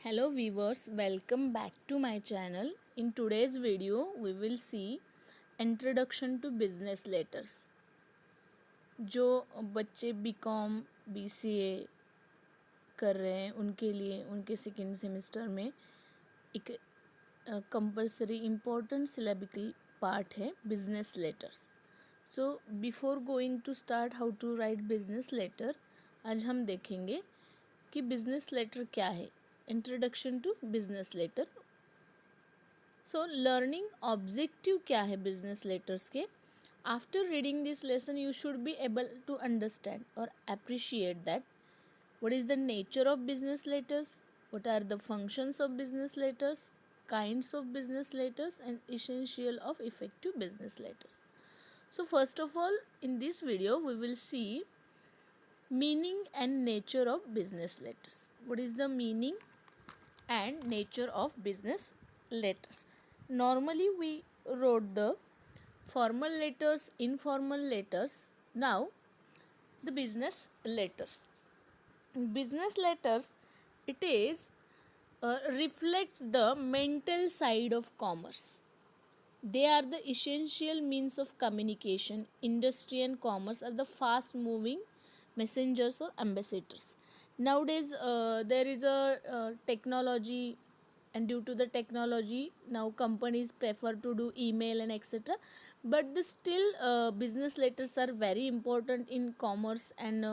Hello viewers, welcome back to my channel. In today's video, we will see introduction to business letters. जो बच्चे BCom BCA कर रहे हैं उनके लिए उनके सेकेंड सेमेस्टर में एक कंपलसरी इम्पोर्टेंट सिलेबिकल पार्ट है business letters. So before going to start how to write business letter, आज हम देखेंगे कि बिजनेस लेटर क्या है. Introduction to business letter. So learning objective क्या है बिजनेस लेटर्स के. After reading this lesson you should be able to understand और appreciate that what is the nature of business letters, what are the functions of business letters, kinds of business letters, and essential of effective business letters. So first of all, in this video we will see meaning and nature of business letters. What is the meaning and nature of business letters? Normally we wrote the formal letters, informal letters. Now the business letters. Business letters, it is reflects the mental side of commerce. They are the essential means of communication. Industry and commerce are the fast moving messengers or ambassadors. Nowadays there is a technology, and due to the technology now companies prefer to do email and etc, but the still business letters are very important in commerce and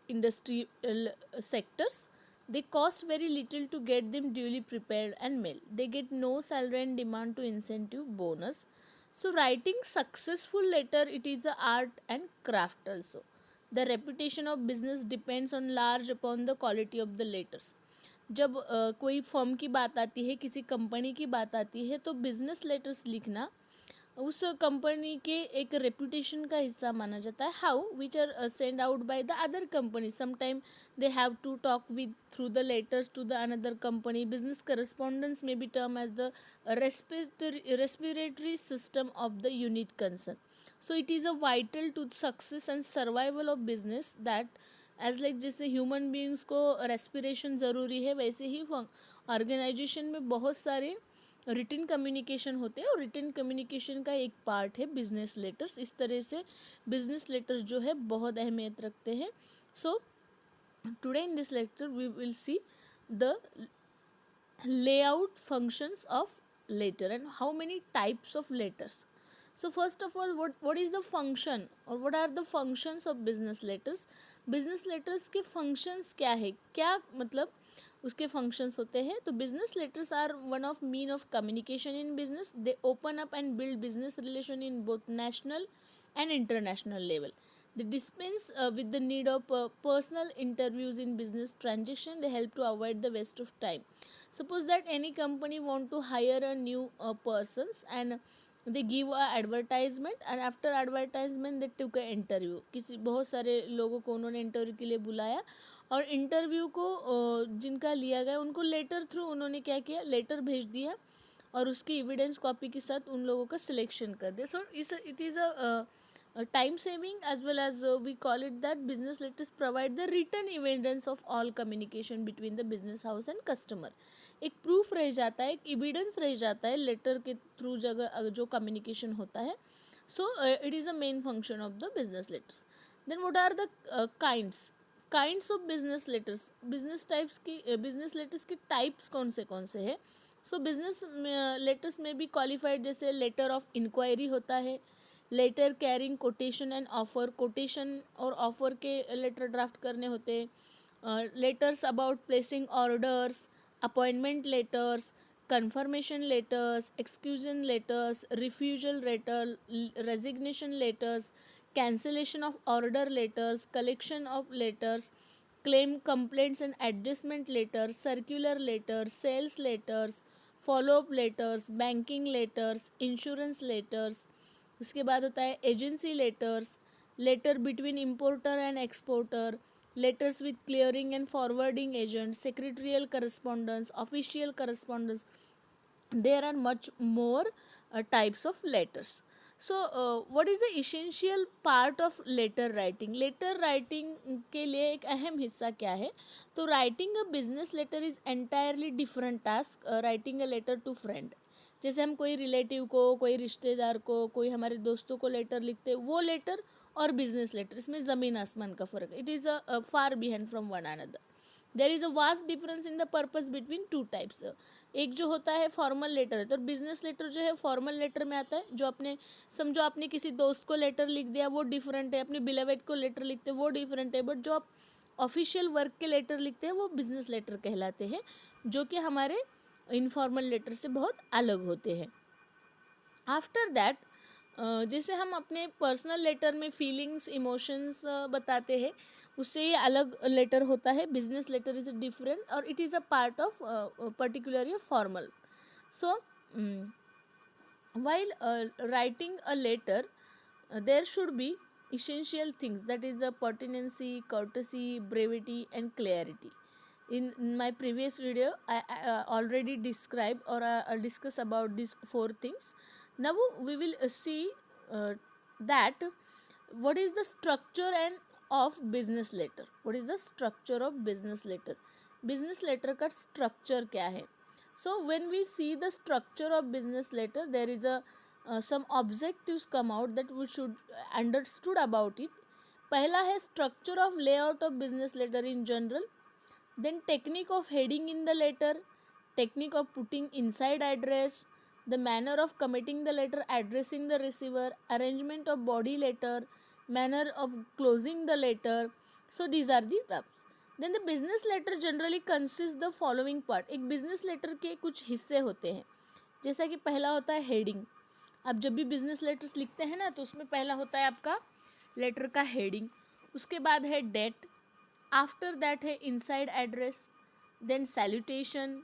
industrial sectors. They cost very little to get them duly prepared and mailed. They get no salary and demand to incentive bonus. So writing successful letter, it is a art and craft also. The reputation of business depends on large upon the quality of the letters. जब कोई firm की बात आती है, किसी company की बात आती है, तो बिजनेस लेटर्स लिखना उस कंपनी के एक रेपुटेशन का हिस्सा माना जाता है. How which are send out by the other company. Sometime they have to talk with through the letters to the another company. Business correspondence में be term as the respiratory system of the unit concern. So it is a vital to success and survival of business that as like जैसे human beings को respiration ज़रूरी है, वैसे ही organisation में बहुत सारे written communication होते हैं और रिटन कम्युनिकेशन का एक पार्ट है बिजनेस लेटर्स. इस तरह से बिजनेस लेटर्स जो है बहुत अहमियत रखते हैं. So today in this lecture we will see the layout functions of letter and how many types of letters. So first of all, what is the function or what are the functions of business letters. business letters के functions क्या है, क्या मतलब उसके functions होते हैं. तो business letters are one of mean of communication in business. They open up and build business relation in both national and international level. They dispense with the need of personal interviews in business transaction. They help to avoid the waste of time. Suppose that any company want to hire a new persons and they give a advertisement, and after advertisement they took a interview. किसी बहुत सारे लोगों को उन्होंने interview के लिए बुलाया और इंटरव्यू को जिनका लिया गया उनको लेटर थ्रू उन्होंने क्या किया, लेटर भेज दिया और उसकी एविडेंस कॉपी के साथ उन लोगों का सिलेक्शन कर दिया. सो it is a time saving as well as we call it that business letters provide the written evidence of all communication between the business house and customer. एक प्रूफ रह जाता है, एक एविडेंस रह जाता है लेटर के थ्रू जगह जो कम्युनिकेशन होता है. So it is a main function of the business letters. Then what are the kinds of business letters. Business letters के टाइप्स कौन से हैं. सो बिजनेस लेटर्स में भी क्वालिफाइड, जैसे लेटर ऑफ इंक्वायरी होता है, letter carrying quotation and offer. Quotation और ऑफर के लेटर ड्राफ्ट करने होते हैं. Letters about placing orders, appointment letters, confirmation letters, exclusion letters, refusal letter, resignation letters, cancellation of order letters, collection of letters, claim complaints and adjustment letters, circular letters, sales letters, follow up letters, banking letters, insurance letters. उसके बाद होता है agency letters, letter between importer and exporter, letters with clearing and forwarding agents, secretarial correspondence, official correspondence. There are much more types of letters. So what is the essential part of letter writing? Letter writing के लिए एक अहम हिस्सा क्या है? तो writing a business letter is entirely different task writing a letter to friend. जैसे हम कोई रिलेटिव को, कोई रिश्तेदार को, कोई हमारे दोस्तों को लेटर लिखते हैं, वो लेटर और बिजनेस लेटर, इसमें ज़मीन आसमान का फ़र्क है. It is a far behind from one another. There is a vast difference in the purpose between two types. एक जो होता है फॉर्मल लेटर है, तो बिजनेस लेटर जो है फॉर्मल लेटर में आता है. जो आपने समझो आपने किसी दोस्त को लेटर लिख दिया, वो डिफरेंट है. अपने बिलवेड को लेटर लिखते हैं, वो डिफरेंट है. बट जो आप ऑफिशियल वर्क के लेटर लिखते हैं वो बिजनेस लेटर कहलाते हैं, जो कि हमारे इनफॉर्मल लेटर से बहुत अलग होते हैं. आफ्टर दैट जैसे हम अपने पर्सनल लेटर में फीलिंग्स, इमोशंस बताते हैं, उससे ये अलग लेटर होता है. बिजनेस लेटर इज़ डिफरेंट और it is a part of particularly formal. So while writing a letter, there should be essential things, that is the pertinency, courtesy, brevity and clarity. In my previous video I already described or I'll discuss about these four things. Now we will see that what is the structure and of business letter. What is the structure of business letter? Business letter का structure क्या है? So when we see the structure of business letter, there is a some objectives come out that we should understood about it. पहला है structure of layout of business letter in general. Then technique of heading in the letter, technique of putting inside address, the manner of committing the letter, addressing the receiver, arrangement of body letter, manner of closing the letter. So these are the parts. Then the business letter generally consist the following part. एक business letter के कुछ हिस्से होते हैं, जैसा कि पहला होता है हेडिंग. आप जब भी बिजनेस लेटर्स लिखते हैं ना, तो उसमें पहला होता है आपका लेटर का हेडिंग. उसके बाद है डेट. आफ्टर दैट है inside address. Then salutation.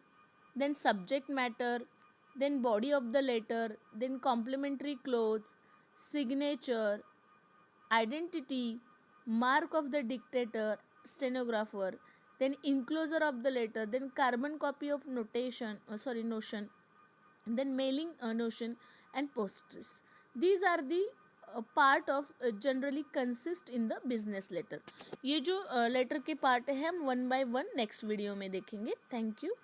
Then subject matter. Then body of the letter. Then complimentary close. Signature. identity, mark of the dictator, stenographer, then enclosure of the letter, then carbon copy of notion, then mailing notion and postscripts. These are the part of generally consist in the business letter. ये जो letter के part है हम one by one next video में देखेंगे. Thank you.